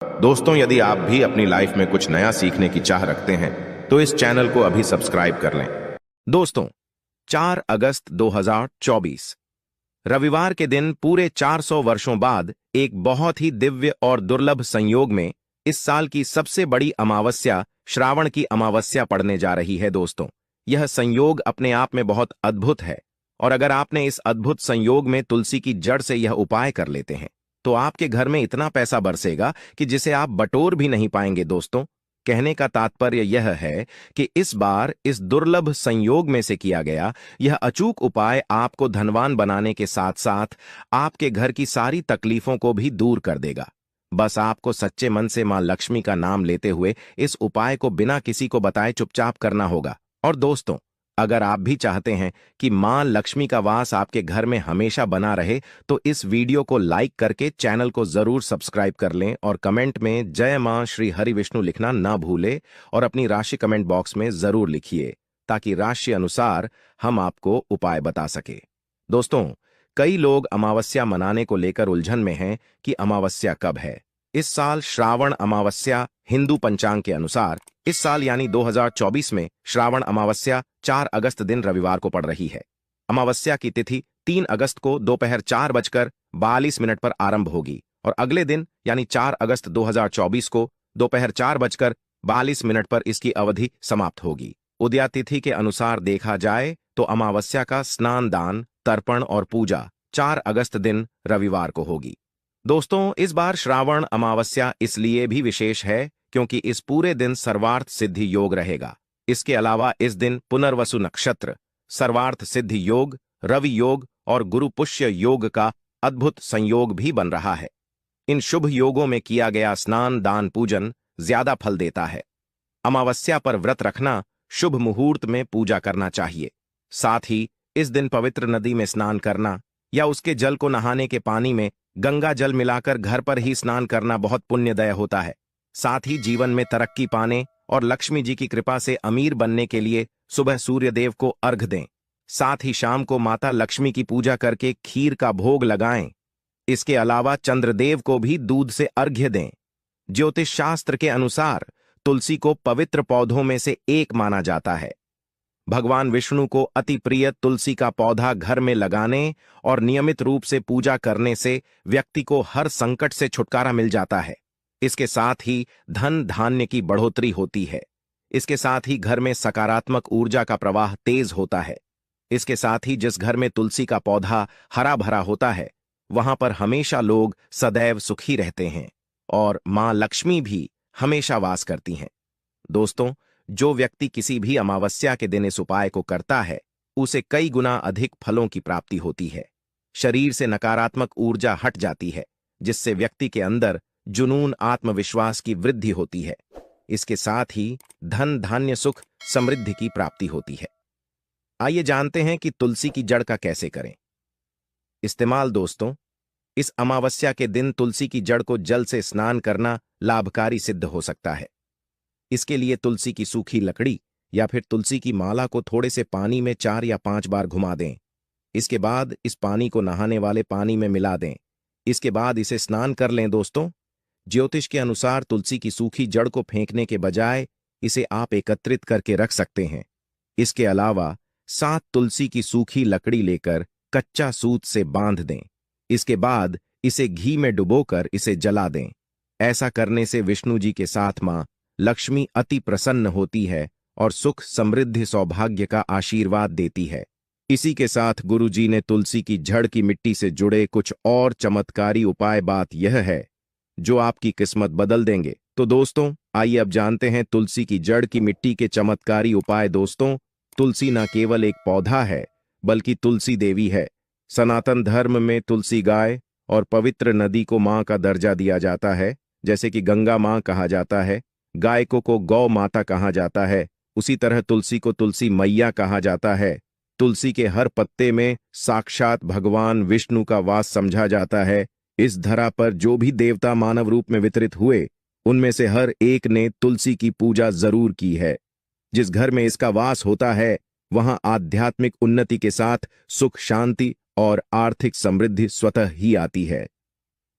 दोस्तों, यदि आप भी अपनी लाइफ में कुछ नया सीखने की चाह रखते हैं तो इस चैनल को अभी सब्सक्राइब कर लें। दोस्तों, 4 अगस्त 2024 रविवार के दिन पूरे 400 वर्षों बाद एक बहुत ही दिव्य और दुर्लभ संयोग में इस साल की सबसे बड़ी अमावस्या श्रावण की अमावस्या पड़ने जा रही है। दोस्तों, यह संयोग अपने आप में बहुत अद्भुत है और अगर आपने इस अद्भुत संयोग में तुलसी की जड़ से यह उपाय कर लेते हैं तो आपके घर में इतना पैसा बरसेगा कि जिसे आप बटोर भी नहीं पाएंगे। दोस्तों, कहने का तात्पर्य यह है कि इस बार इस दुर्लभ संयोग में से किया गया यह अचूक उपाय आपको धनवान बनाने के साथ साथ आपके घर की सारी तकलीफों को भी दूर कर देगा। बस आपको सच्चे मन से मां लक्ष्मी का नाम लेते हुए इस उपाय को बिना किसी को बताए चुपचाप करना होगा। और दोस्तों, अगर आप भी चाहते हैं कि मां लक्ष्मी का वास आपके घर में हमेशा बना रहे तो इस वीडियो को लाइक करके चैनल को जरूर सब्सक्राइब कर लें और कमेंट में जय मां श्री हरि विष्णु लिखना ना भूले और अपनी राशि कमेंट बॉक्स में जरूर लिखिए ताकि राशि अनुसार हम आपको उपाय बता सके। दोस्तों, कई लोग अमावस्या मनाने को लेकर उलझन में हैं कि अमावस्या कब है। इस साल श्रावण अमावस्या हिंदू पंचांग के अनुसार इस साल यानी 2024 में श्रावण अमावस्या 4 अगस्त दिन रविवार को पड़ रही है। अमावस्या की तिथि 3 अगस्त को दोपहर 4:42 पर आरंभ होगी और अगले दिन यानी 4 अगस्त 2024 को दोपहर 4:42 पर इसकी अवधि समाप्त होगी। उदया तिथि के अनुसार देखा जाए तो अमावस्या का स्नान दान तर्पण और पूजा 4 अगस्त दिन रविवार को होगी। दोस्तों, इस बार श्रावण अमावस्या इसलिए भी विशेष है क्योंकि इस पूरे दिन सर्वार्थ सिद्धि योग रहेगा। इसके अलावा इस दिन पुनर्वसु नक्षत्र, सर्वार्थ सिद्धि योग, रवि योग और गुरु पुष्य योग का अद्भुत संयोग भी बन रहा है। इन शुभ योगों में किया गया स्नान दान पूजन ज्यादा फल देता है। अमावस्या पर व्रत रखना, शुभ मुहूर्त में पूजा करना चाहिए। साथ ही इस दिन पवित्र नदी में स्नान करना या उसके जल को नहाने के पानी में गंगा जल मिलाकर घर पर ही स्नान करना बहुत पुण्यदय होता है। साथ ही जीवन में तरक्की पाने और लक्ष्मी जी की कृपा से अमीर बनने के लिए सुबह सूर्यदेव को अर्घ दें। साथ ही शाम को माता लक्ष्मी की पूजा करके खीर का भोग लगाएं। इसके अलावा चंद्रदेव को भी दूध से अर्घ्य दें। ज्योतिष शास्त्र के अनुसार तुलसी को पवित्र पौधों में से एक माना जाता है। भगवान विष्णु को अति प्रिय तुलसी का पौधा घर में लगाने और नियमित रूप से पूजा करने से व्यक्ति को हर संकट से छुटकारा मिल जाता है। इसके साथ ही धन धान्य की बढ़ोतरी होती है। इसके साथ ही घर में सकारात्मक ऊर्जा का प्रवाह तेज होता है। इसके साथ ही जिस घर में तुलसी का पौधा हरा भरा होता है वहां पर हमेशा लोग सदैव सुखी रहते हैं और मां लक्ष्मी भी हमेशा वास करती हैं। दोस्तों, जो व्यक्ति किसी भी अमावस्या के दिन इस उपाय को करता है उसे कई गुना अधिक फलों की प्राप्ति होती है। शरीर से नकारात्मक ऊर्जा हट जाती है जिससे व्यक्ति के अंदर जुनून आत्मविश्वास की वृद्धि होती है। इसके साथ ही धन धान्य सुख समृद्धि की प्राप्ति होती है। आइए जानते हैं कि तुलसी की जड़ का कैसे करें इस्तेमाल। दोस्तों, इस अमावस्या के दिन तुलसी की जड़ को जल से स्नान करना लाभकारी सिद्ध हो सकता है। इसके लिए तुलसी की सूखी लकड़ी या फिर तुलसी की माला को थोड़े से पानी में 4 या 5 बार घुमा दें। इसके बाद इस पानी को नहाने वाले पानी में मिला दें। इसके बाद इसे स्नान कर लें। दोस्तों, ज्योतिष के अनुसार तुलसी की सूखी जड़ को फेंकने के बजाय इसे आप एकत्रित करके रख सकते हैं। इसके अलावा 7 तुलसी की सूखी लकड़ी लेकर कच्चा सूत से बांध दें। इसके बाद इसे घी में डुबोकर इसे जला दें। ऐसा करने से विष्णु जी के साथ मां लक्ष्मी अति प्रसन्न होती है और सुख समृद्धि सौभाग्य का आशीर्वाद देती है। इसी के साथ गुरु जी ने तुलसी की जड़ की मिट्टी से जुड़े कुछ और चमत्कारी उपाय बात यह है जो आपकी किस्मत बदल देंगे। तो दोस्तों, आइए अब जानते हैं तुलसी की जड़ की मिट्टी के चमत्कारी उपाय। दोस्तों, तुलसी न केवल एक पौधा है बल्कि तुलसी देवी है। सनातन धर्म में तुलसी गाय और पवित्र नदी को मां का दर्जा दिया जाता है। जैसे कि गंगा मां कहा जाता है, गाय को गौ माता कहा जाता है, उसी तरह तुलसी को तुलसी मैया कहा जाता है। तुलसी के हर पत्ते में साक्षात भगवान विष्णु का वास समझा जाता है। इस धरा पर जो भी देवता मानव रूप में वितरित हुए उनमें से हर एक ने तुलसी की पूजा जरूर की है। जिस घर में इसका वास होता है वहां आध्यात्मिक उन्नति के साथ सुख शांति और आर्थिक समृद्धि स्वतः ही आती है।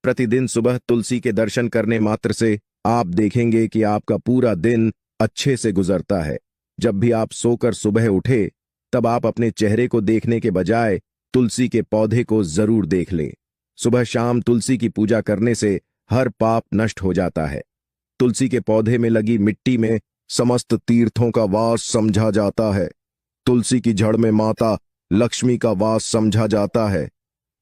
प्रतिदिन सुबह तुलसी के दर्शन करने मात्र से आप देखेंगे कि आपका पूरा दिन अच्छे से गुजरता है। जब भी आप सोकर सुबह उठे, तब आप अपने चेहरे को देखने के बजाय तुलसी के पौधे को जरूर देख लें। सुबह शाम तुलसी की पूजा करने से हर पाप नष्ट हो जाता है। तुलसी के पौधे में लगी मिट्टी में समस्त तीर्थों का वास समझा जाता है। तुलसी की जड़ में माता लक्ष्मी का वास समझा जाता है।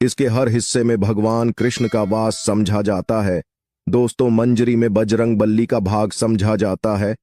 इसके हर हिस्से में भगवान कृष्ण का वास समझा जाता है। दोस्तों, मंजरी में बजरंग बली का भाग समझा जाता है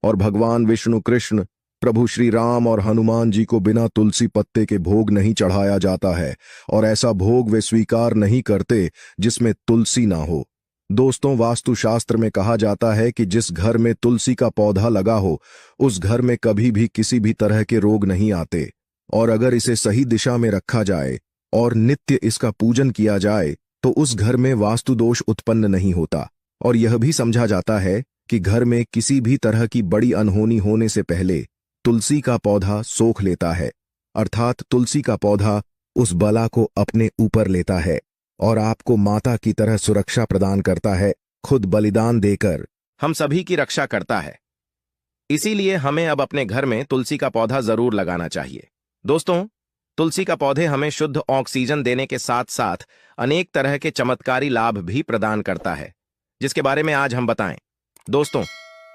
और भगवान विष्णु कृष्ण, प्रभु श्री राम और हनुमान जी को बिना तुलसी पत्ते के भोग नहीं चढ़ाया जाता है और ऐसा भोग वे स्वीकार नहीं करते जिसमें तुलसी ना हो। दोस्तों, वास्तुशास्त्र में कहा जाता है कि जिस घर में तुलसी का पौधा लगा हो उस घर में कभी भी किसी भी तरह के रोग नहीं आते, और अगर इसे सही दिशा में रखा जाए और नित्य इसका पूजन किया जाए तो उस घर में वास्तु दोष उत्पन्न नहीं होता। और यह भी समझा जाता है कि घर में किसी भी तरह की बड़ी अनहोनी होने से पहले तुलसी का पौधा सोख लेता है, अर्थात तुलसी का पौधा उस बला को अपने ऊपर लेता है और आपको माता की तरह सुरक्षा प्रदान करता है। खुद बलिदान देकर हम सभी की रक्षा करता है। इसीलिए हमें अब अपने घर में तुलसी का पौधा जरूर लगाना चाहिए। दोस्तों, तुलसी का पौधे हमें शुद्ध ऑक्सीजन देने के साथ साथ अनेक तरह के चमत्कारी लाभ भी प्रदान करता है, जिसके बारे में आज हम बताएं। दोस्तों,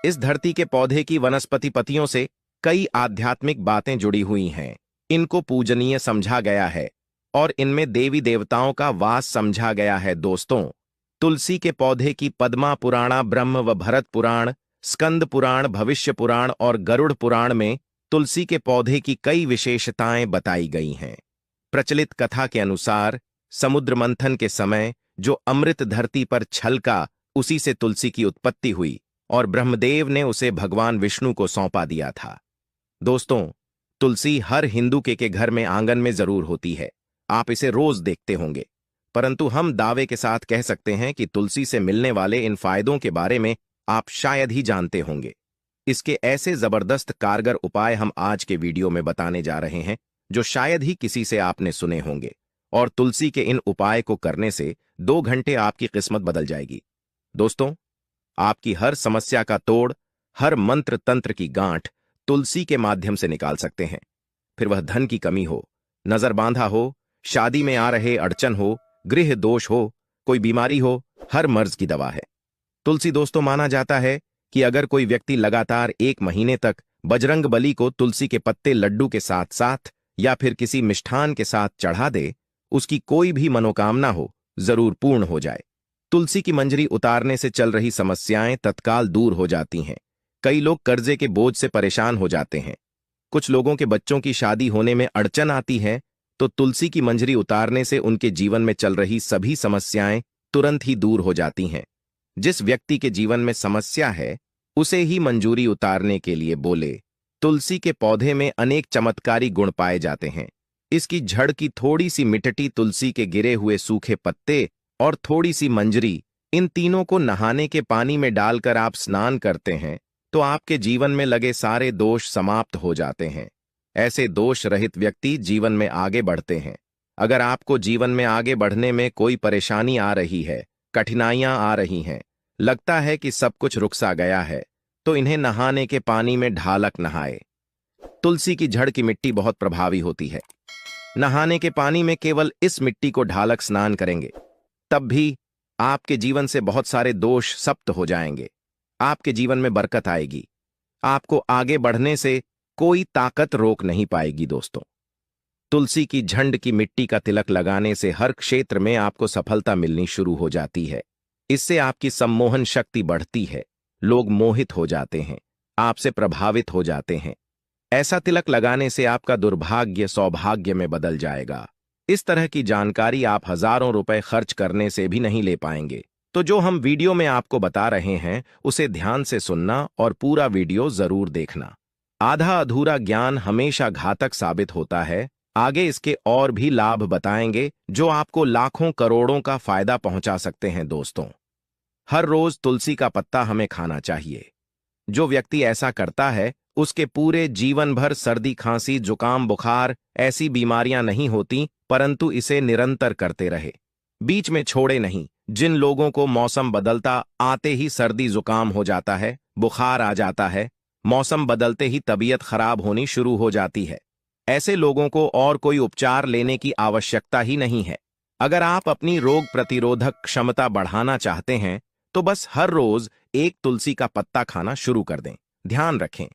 इस धरती के पौधे की वनस्पति पत्तियों से कई आध्यात्मिक बातें जुड़ी हुई हैं। इनको पूजनीय समझा गया है और इनमें देवी देवताओं का वास समझा गया है। दोस्तों, तुलसी के पौधे की पद्मा पुराणा, ब्रह्म व भरत पुराण, स्कंद पुराण, भविष्य पुराण और गरुड़ पुराण में तुलसी के पौधे की कई विशेषताएं बताई गई हैं। प्रचलित कथा के अनुसार समुद्र मंथन के समय जो अमृत धरती पर छलका, उसी से तुलसी की उत्पत्ति हुई और ब्रह्मदेव ने उसे भगवान विष्णु को सौंपा दिया था। दोस्तों, तुलसी हर हिंदू के घर में आंगन में जरूर होती है। आप इसे रोज देखते होंगे, परंतु हम दावे के साथ कह सकते हैं कि तुलसी से मिलने वाले इन फायदों के बारे में आप शायद ही जानते होंगे। इसके ऐसे जबरदस्त कारगर उपाय हम आज के वीडियो में बताने जा रहे हैं जो शायद ही किसी से आपने सुने होंगे, और तुलसी के इन उपाय को करने से 2 घंटे आपकी किस्मत बदल जाएगी। दोस्तों, आपकी हर समस्या का तोड़, हर मंत्र तंत्र की गांठ तुलसी के माध्यम से निकाल सकते हैं। फिर वह धन की कमी हो, नजर बांधा हो, शादी में आ रहे अड़चन हो, गृह दोष हो, कोई बीमारी हो, हर मर्ज की दवा है तुलसी। दोस्तों, माना जाता है कि अगर कोई व्यक्ति लगातार 1 महीने तक बजरंग बली को तुलसी के पत्ते लड्डू के साथ साथ या फिर किसी मिष्ठान के साथ चढ़ा दे, उसकी कोई भी मनोकामना हो जरूर पूर्ण हो जाए। तुलसी की मंजरी उतारने से चल रही समस्याएं तत्काल दूर हो जाती हैं। कई लोग कर्जे के बोझ से परेशान हो जाते हैं। कुछ लोगों के बच्चों की शादी होने में अड़चन आती है, तो तुलसी की मंजरी उतारने से उनके जीवन में चल रही सभी समस्याएं तुरंत ही दूर हो जाती हैं। जिस व्यक्ति के जीवन में समस्या है, उसे ही मंजूरी उतारने के लिए बोले। तुलसी के पौधे में अनेक चमत्कारी गुण पाए जाते हैं। इसकी जड़ की थोड़ी सी मिट्टी, तुलसी के गिरे हुए सूखे पत्ते और थोड़ी सी मंजरी, इन तीनों को नहाने के पानी में डालकर आप स्नान करते हैं तो आपके जीवन में लगे सारे दोष समाप्त हो जाते हैं। ऐसे दोष रहित व्यक्ति जीवन में आगे बढ़ते हैं। अगर आपको जीवन में आगे बढ़ने में कोई परेशानी आ रही है, कठिनाइयां आ रही हैं, लगता है कि सब कुछ रुक सा गया है, तो इन्हें नहाने के पानी में ढालक नहाए। तुलसी की जड़ की मिट्टी बहुत प्रभावी होती है। नहाने के पानी में केवल इस मिट्टी को ढालक स्नान करेंगे, तब भी आपके जीवन से बहुत सारे दोष समाप्त हो जाएंगे। आपके जीवन में बरकत आएगी। आपको आगे बढ़ने से कोई ताकत रोक नहीं पाएगी। दोस्तों, तुलसी की झंड की मिट्टी का तिलक लगाने से हर क्षेत्र में आपको सफलता मिलनी शुरू हो जाती है। इससे आपकी सम्मोहन शक्ति बढ़ती है, लोग मोहित हो जाते हैं, आपसे प्रभावित हो जाते हैं। ऐसा तिलक लगाने से आपका दुर्भाग्य सौभाग्य में बदल जाएगा। इस तरह की जानकारी आप हजारों रुपए खर्च करने से भी नहीं ले पाएंगे। तो जो हम वीडियो में आपको बता रहे हैं उसे ध्यान से सुनना और पूरा वीडियो जरूर देखना। आधा अधूरा ज्ञान हमेशा घातक साबित होता है। आगे इसके और भी लाभ बताएंगे जो आपको लाखों करोड़ों का फायदा पहुंचा सकते हैं। दोस्तों, हर रोज तुलसी का पत्ता हमें खाना चाहिए। जो व्यक्ति ऐसा करता है उसके पूरे जीवन भर सर्दी, खांसी, जुकाम, बुखार ऐसी बीमारियां नहीं होती, परंतु इसे निरंतर करते रहे, बीच में छोड़े नहीं, जिन लोगों को मौसम बदलता आते ही सर्दी जुकाम हो जाता है, बुखार आ जाता है, मौसम बदलते ही तबीयत खराब होनी शुरू हो जाती है, ऐसे लोगों को और कोई उपचार लेने की आवश्यकता ही नहीं है। अगर आप अपनी रोग प्रतिरोधक क्षमता बढ़ाना चाहते हैं तो बस हर रोज एक तुलसी का पत्ता खाना शुरू कर दें। ध्यान रखें,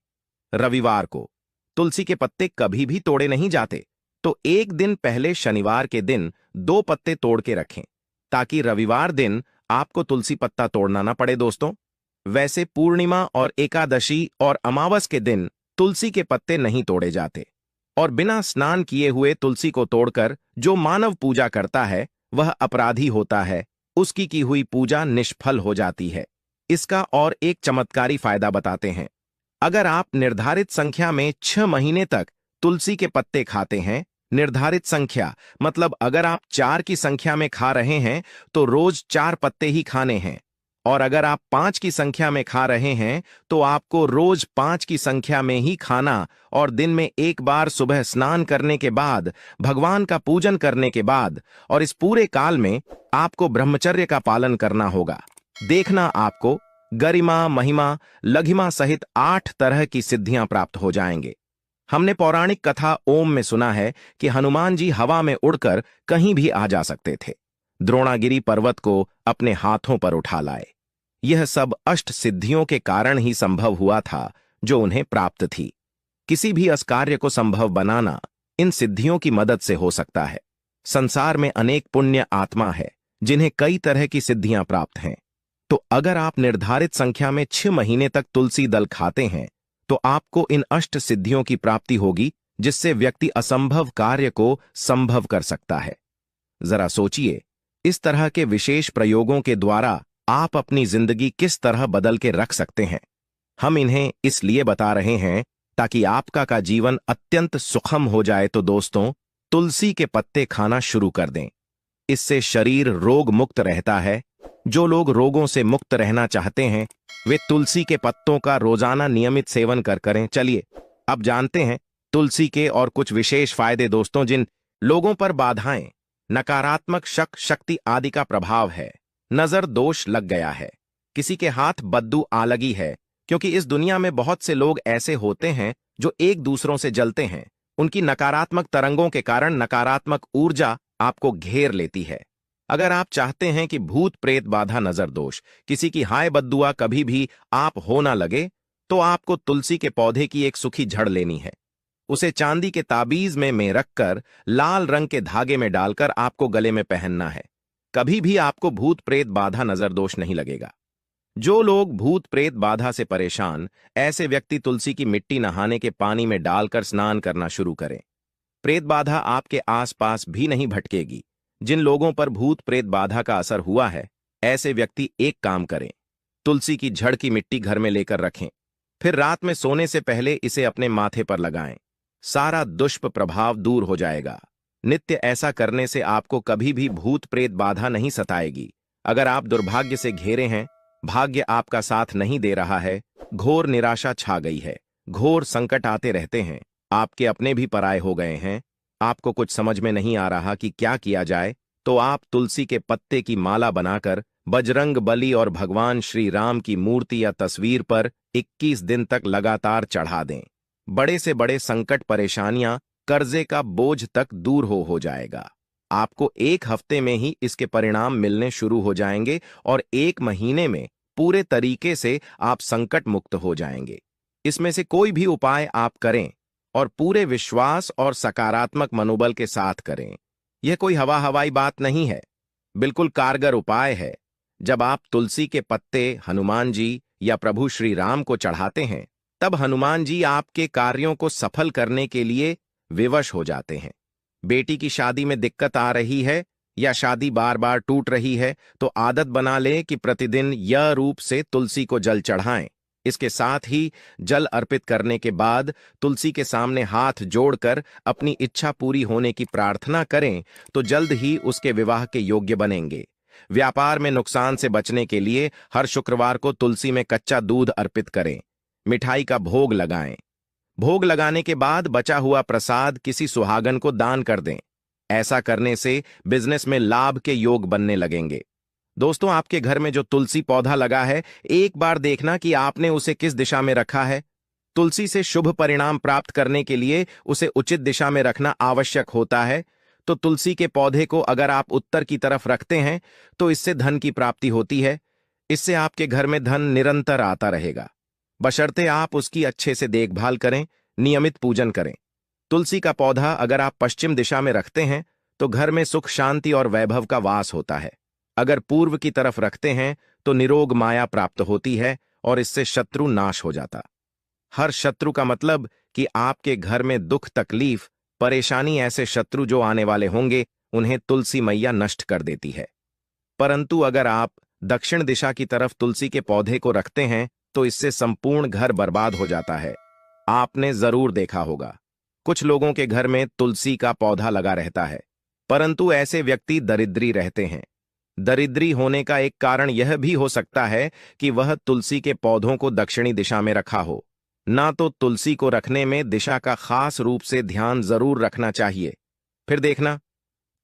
रविवार को तुलसी के पत्ते कभी भी तोड़े नहीं जाते, तो एक दिन पहले शनिवार के दिन 2 पत्ते तोड़ के रखें ताकि रविवार दिन आपको तुलसी पत्ता तोड़ना ना पड़े दोस्तों। वैसे पूर्णिमा और एकादशी और अमावस के दिन तुलसी के पत्ते नहीं तोड़े जाते, और बिना स्नान किए हुए तुलसी को तोड़कर जो मानव पूजा करता है वह अपराधी होता है, उसकी की हुई पूजा निष्फल हो जाती है। इसका और एक चमत्कारी फायदा बताते हैं। अगर आप निर्धारित संख्या में 6 महीने तक तुलसी के पत्ते खाते हैं, निर्धारित संख्या मतलब अगर आप 4 की संख्या में खा रहे हैं तो रोज 4 पत्ते ही खाने हैं, और अगर आप 5 की संख्या में खा रहे हैं तो आपको रोज 5 की संख्या में ही खाना, और दिन में एक बार सुबह स्नान करने के बाद, भगवान का पूजन करने के बाद, और इस पूरे काल में आपको ब्रह्मचर्य का पालन करना होगा। देखना आपको गरिमा, महिमा, लघिमा सहित 8 तरह की सिद्धियां प्राप्त हो जाएंगे। हमने पौराणिक कथा ओम में सुना है कि हनुमान जी हवा में उड़कर कहीं भी आ जा सकते थे, द्रोणागिरी पर्वत को अपने हाथों पर उठा लाए। यह सब अष्ट सिद्धियों के कारण ही संभव हुआ था जो उन्हें प्राप्त थी। किसी भी असकार्य को संभव बनाना इन सिद्धियों की मदद से हो सकता है। संसार में अनेक पुण्य आत्मा है जिन्हें कई तरह की सिद्धियां प्राप्त हैं। तो अगर आप निर्धारित संख्या में 6 महीने तक तुलसी दल खाते हैं तो आपको इन अष्ट सिद्धियों की प्राप्ति होगी, जिससे व्यक्ति असंभव कार्य को संभव कर सकता है। जरा सोचिए, इस तरह के विशेष प्रयोगों के द्वारा आप अपनी जिंदगी किस तरह बदल के रख सकते हैं। हम इन्हें इसलिए बता रहे हैं ताकि आपका का जीवन अत्यंत सुखम हो जाए। तो दोस्तों, तुलसी के पत्ते खाना शुरू कर दें। इससे शरीर रोग मुक्त रहता है। जो लोग रोगों से मुक्त रहना चाहते हैं वे तुलसी के पत्तों का रोजाना नियमित सेवन करें। चलिए अब जानते हैं तुलसी के और कुछ विशेष फायदे। दोस्तों, जिन लोगों पर बाधाएं, नकारात्मक शक, शक्ति आदि का प्रभाव है, नजर दोष लग गया है, किसी के हाथ बद्दू आ लगी है, क्योंकि इस दुनिया में बहुत से लोग ऐसे होते हैं जो एक दूसरों से जलते हैं। उनकी नकारात्मक तरंगों के कारण नकारात्मक ऊर्जा आपको घेर लेती है। अगर आप चाहते हैं कि भूत प्रेत बाधा, नजर दोष, किसी की हाय बद्दुआ कभी भी आप हो ना लगे, तो आपको तुलसी के पौधे की एक सूखी जड़ लेनी है। उसे चांदी के ताबीज में रखकर लाल रंग के धागे में डालकर आपको गले में पहनना है। कभी भी आपको भूत प्रेत बाधा, नजर दोष नहीं लगेगा। जो लोग भूत प्रेत बाधा से परेशान, ऐसे व्यक्ति तुलसी की मिट्टी नहाने के पानी में डालकर स्नान करना शुरू करें। प्रेत बाधा आपके आसपास भी नहीं भटकेगी। जिन लोगों पर भूत प्रेत बाधा का असर हुआ है, ऐसे व्यक्ति एक काम करें, तुलसी की जड़ की मिट्टी घर में लेकर रखें, फिर रात में सोने से पहले इसे अपने माथे पर लगाएं। सारा दुष्प्रभाव दूर हो जाएगा। नित्य ऐसा करने से आपको कभी भी भूत प्रेत बाधा नहीं सताएगी। अगर आप दुर्भाग्य से घिरे हैं, भाग्य आपका साथ नहीं दे रहा है, घोर निराशा छा गई है, घोर संकट आते रहते हैं, आपके अपने भी पराये हो गए हैं, आपको कुछ समझ में नहीं आ रहा कि क्या किया जाए, तो आप तुलसी के पत्ते की माला बनाकर बजरंग बली और भगवान श्री राम की मूर्ति या तस्वीर पर 21 दिन तक लगातार चढ़ा दें। बड़े से बड़े संकट, परेशानियां, कर्जे का बोझ तक दूर हो जाएगा। आपको 1 हफ्ते में ही इसके परिणाम मिलने शुरू हो जाएंगे और 1 महीने में पूरे तरीके से आप संकट मुक्त हो जाएंगे। इसमें से कोई भी उपाय आप करें और पूरे विश्वास और सकारात्मक मनोबल के साथ करें। यह कोई हवा हवाई बात नहीं है, बिल्कुल कारगर उपाय है। जब आप तुलसी के पत्ते हनुमान जी या प्रभु श्री राम को चढ़ाते हैं, तब हनुमान जी आपके कार्यों को सफल करने के लिए विवश हो जाते हैं। बेटी की शादी में दिक्कत आ रही है या शादी बार बार टूट रही है, तो आदत बना लें कि प्रतिदिन यह रूप से तुलसी को जल चढ़ाएं। इसके साथ ही जल अर्पित करने के बाद तुलसी के सामने हाथ जोड़कर अपनी इच्छा पूरी होने की प्रार्थना करें, तो जल्द ही उसके विवाह के योग्य बनेंगे। व्यापार में नुकसान से बचने के लिए हर शुक्रवार को तुलसी में कच्चा दूध अर्पित करें। मिठाई का भोग लगाएं। भोग लगाने के बाद बचा हुआ प्रसाद किसी सुहागन को दान कर दें। ऐसा करने से बिजनेस में लाभ के योग बनने लगेंगे। दोस्तों, आपके घर में जो तुलसी पौधा लगा है, एक बार देखना कि आपने उसे किस दिशा में रखा है। तुलसी से शुभ परिणाम प्राप्त करने के लिए उसे उचित दिशा में रखना आवश्यक होता है। तो तुलसी के पौधे को अगर आप उत्तर की तरफ रखते हैं तो इससे धन की प्राप्ति होती है। इससे आपके घर में धन निरंतर आता रहेगा, बशर्ते आप उसकी अच्छे से देखभाल करें, नियमित पूजन करें। तुलसी का पौधा अगर आप पश्चिम दिशा में रखते हैं तो घर में सुख, शांति और वैभव का वास होता है। अगर पूर्व की तरफ रखते हैं तो निरोग माया प्राप्त होती है और इससे शत्रु नाश हो जाता। हर शत्रु का मतलब कि आपके घर में दुख, तकलीफ, परेशानी, ऐसे शत्रु जो आने वाले होंगे उन्हें तुलसी मैया नष्ट कर देती है। परंतु अगर आप दक्षिण दिशा की तरफ तुलसी के पौधे को रखते हैं तो इससे संपूर्ण घर बर्बाद हो जाता है। आपने जरूर देखा होगा, कुछ लोगों के घर में तुलसी का पौधा लगा रहता है, परंतु ऐसे व्यक्ति दरिद्री रहते हैं। दरिद्री होने का एक कारण यह भी हो सकता है कि वह तुलसी के पौधों को दक्षिणी दिशा में रखा हो। ना तो तुलसी को रखने में दिशा का खास रूप से ध्यान जरूर रखना चाहिए। फिर देखना,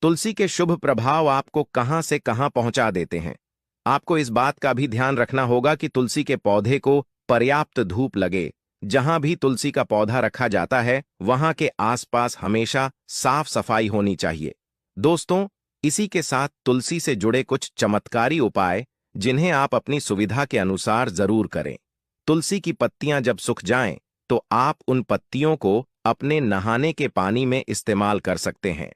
तुलसी के शुभ प्रभाव आपको कहां से कहां पहुंचा देते हैं। आपको इस बात का भी ध्यान रखना होगा कि तुलसी के पौधे को पर्याप्त धूप लगे। जहां भी तुलसी का पौधा रखा जाता है वहां के आसपास हमेशा साफ सफाई होनी चाहिए। दोस्तों, इसी के साथ तुलसी से जुड़े कुछ चमत्कारी उपाय जिन्हें आप अपनी सुविधा के अनुसार जरूर करें। तुलसी की पत्तियां जब सूख जाएं तो आप उन पत्तियों को अपने नहाने के पानी में इस्तेमाल कर सकते हैं।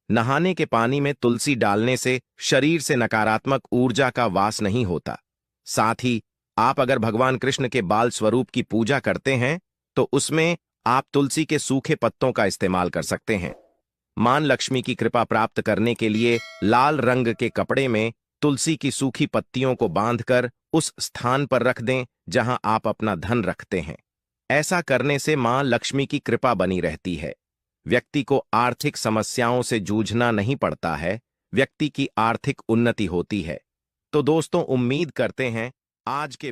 नहाने के पानी में तुलसी डालने से शरीर से नकारात्मक ऊर्जा का वास नहीं होता। साथ ही आप अगर भगवान कृष्ण के बाल स्वरूप की पूजा करते हैं तो उसमें आप तुलसी के सूखे पत्तों का इस्तेमाल कर सकते हैं। मां लक्ष्मी की कृपा प्राप्त करने के लिए लाल रंग के कपड़े में तुलसी की सूखी पत्तियों को बांधकर उस स्थान पर रख दें जहां आप अपना धन रखते हैं। ऐसा करने से मां लक्ष्मी की कृपा बनी रहती है। व्यक्ति को आर्थिक समस्याओं से जूझना नहीं पड़ता है, व्यक्ति की आर्थिक उन्नति होती है। तो दोस्तों, उम्मीद करते हैं आज के